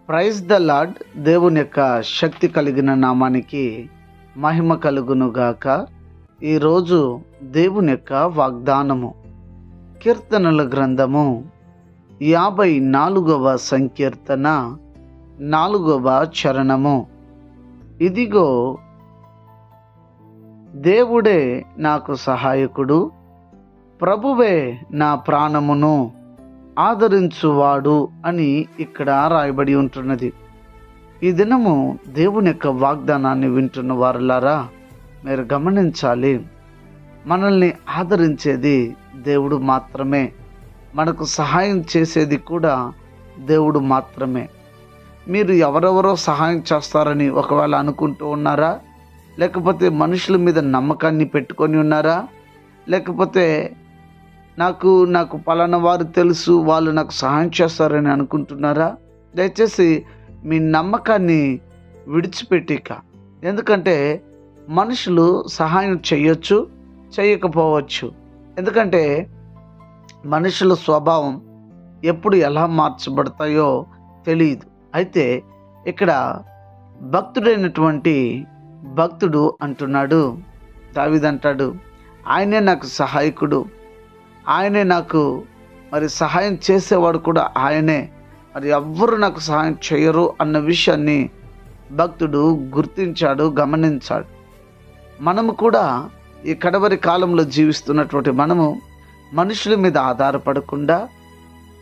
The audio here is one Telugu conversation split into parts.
Praise the lord. దేవుని యొక్క శక్తి కలిగిన నామానికి మహిమ కలుగును గాక. ఈరోజు దేవుని యొక్క వాగ్దానము కీర్తనల గ్రంథము 54వ సంకీర్తన 4వ చరణము. ఇదిగో దేవుడే నాకు సహాయకుడు, ప్రభువే నా ప్రాణమును ఆదరించువాడు అని ఇక్కడ రాయబడి ఉంటున్నది. ఈ దినము దేవుని యొక్క వాగ్దానాన్ని వింటున్న వారులారా, మీరు గమనించాలి, మనల్ని ఆదరించేది దేవుడు మాత్రమే, మనకు సహాయం చేసేది కూడా దేవుడు మాత్రమే. మీరు ఎవరెవరో సహాయం చేస్తారని ఒకవేళ అనుకుంటూ ఉన్నారా? లేకపోతే మనుషుల మీద నమ్మకాన్ని పెట్టుకొని ఉన్నారా? లేకపోతే నాకు పలానా వారు తెలుసు, వాళ్ళు నాకు సహాయం చేస్తారని అనుకుంటున్నారా? దయచేసి మీ నమ్మకాన్ని విడిచిపెట్టిక. ఎందుకంటే మనుషులు సహాయం చేయొచ్చు, చేయకపోవచ్చు. ఎందుకంటే మనుషుల స్వభావం ఎప్పుడు ఎలా మార్చబడతాయో తెలియదు. అయితే ఇక్కడ భక్తుడు అంటున్నాడు, దావీదు అంటాడు, ఆయనే నాకు సహాయకుడు, ఆయనే నాకు సహాయం చేసేవాడు కూడా ఆయనే, ఎవ్వరు నాకు సహాయం చేయరు అన్న విషయాన్ని భక్తుడు గుర్తించాడు, గమనించాడు. మనము కూడా ఈ కడవరి కాలంలో జీవిస్తున్నటువంటి మనము మనుషుల మీద ఆధారపడకుండా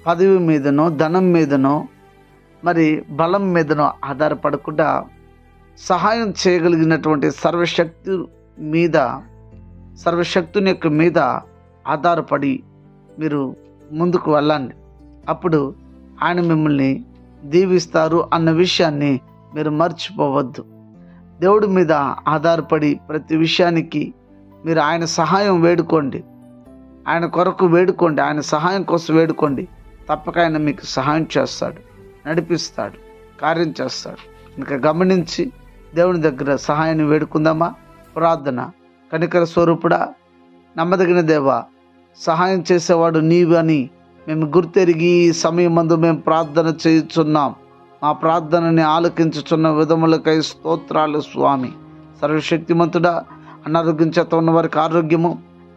పదవి మీదనో ధనం మీదనో బలం మీదనో ఆధారపడకుండా సహాయం చేయగలిగినటువంటి సర్వశక్తుని యొక్క మీద ఆధారపడి మీరు ముందుకు వెళ్ళండి. అప్పుడు ఆయన మిమ్మల్ని దీవిస్తారు అన్న విషయాన్ని మీరు మర్చిపోవద్దు. దేవుడి మీద ఆధారపడి ప్రతి విషయానికి మీరు ఆయన సహాయం వేడుకోండి, ఆయన కొరకు వేడుకోండి, ఆయన సహాయం కోసం వేడుకోండి. తప్పక ఆయన మీకు సహాయం చేస్తాడు, నడిపిస్తాడు, కార్యం చేస్తాడు. ఇంకా గమనించి దేవుని దగ్గర సహాయాన్ని వేడుకుందామా? ప్రార్థన. కనికర స్వరూపుడా, నమ్మదగిన దేవా, సహాయం చేసేవాడు నీవని మేము గుర్తెరిగి ఈ సమయమందు మేము ప్రార్థన చేయుచున్నాం. మా ప్రార్థనని ఆలకించుచున్న విధములకై స్తోత్రాలు స్వామి. సర్వశక్తిమంతుడా, అనారోగ్యం చేత ఉన్న వారికి ఆరోగ్యము,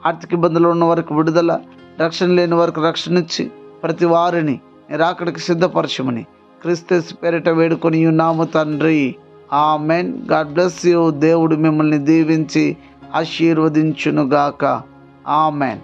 ఆర్థిక ఇబ్బందులు ఉన్న వారికి విడుదల, రక్షణ లేని వారికి రక్షణ ఇచ్చి ప్రతి వారిని రాకడికి సిద్ధపరచమని క్రీస్తు పేరిట వేడుకొని ఉన్నాము తండ్రి. ఆమెన్. God bless you. దేవుడు మిమ్మల్ని దీవించి ఆశీర్వదించునుగాక. ఆమెన్.